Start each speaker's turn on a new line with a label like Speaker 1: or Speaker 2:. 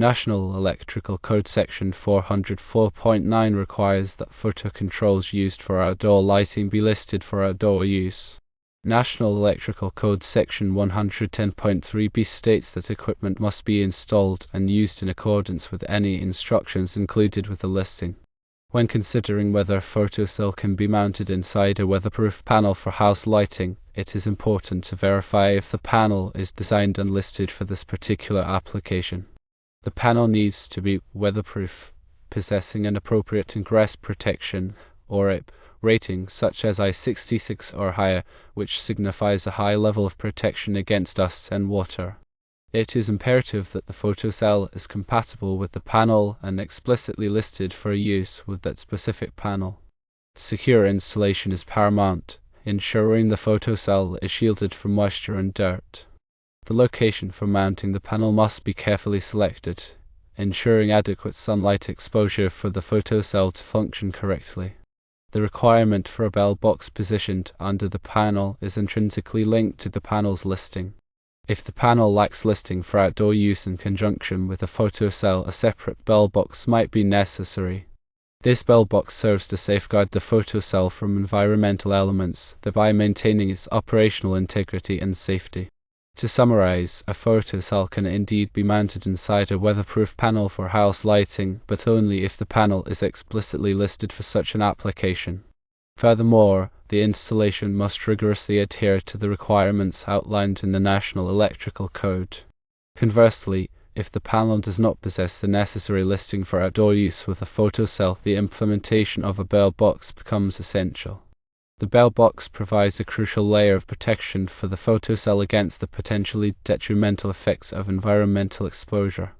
Speaker 1: National Electrical Code Section 404.9 requires that photo controls used for outdoor lighting be listed for outdoor use. National Electrical Code Section 110.3b states that equipment must be installed and used in accordance with any instructions included with the listing. When considering whether a photocell can be mounted inside a weatherproof panel for house lighting, it is important to verify if the panel is designed and listed for this particular application. The panel needs to be weatherproof, possessing an appropriate ingress protection or a rating such as I66 or higher, which signifies a high level of protection against dust and water. It is imperative that the photocell is compatible with the panel and explicitly listed for use with that specific panel. Secure installation is paramount, ensuring the photocell is shielded from moisture and dirt. The location for mounting the panel must be carefully selected, ensuring adequate sunlight exposure for the photocell to function correctly. The requirement for a bell box positioned under the panel is intrinsically linked to the panel's listing. If the panel lacks listing for outdoor use in conjunction with a photocell, a separate bell box might be necessary. This bell box serves to safeguard the photocell from environmental elements, thereby maintaining its operational integrity and safety. To summarize, a photocell can indeed be mounted inside a weatherproof panel for house lighting, but only if the panel is explicitly listed for such an application. Furthermore, the installation must rigorously adhere to the requirements outlined in the National Electrical Code. Conversely, if the panel does not possess the necessary listing for outdoor use with a photocell, the implementation of a bell box becomes essential. The bell box provides a crucial layer of protection for the photocell against the potentially detrimental effects of environmental exposure.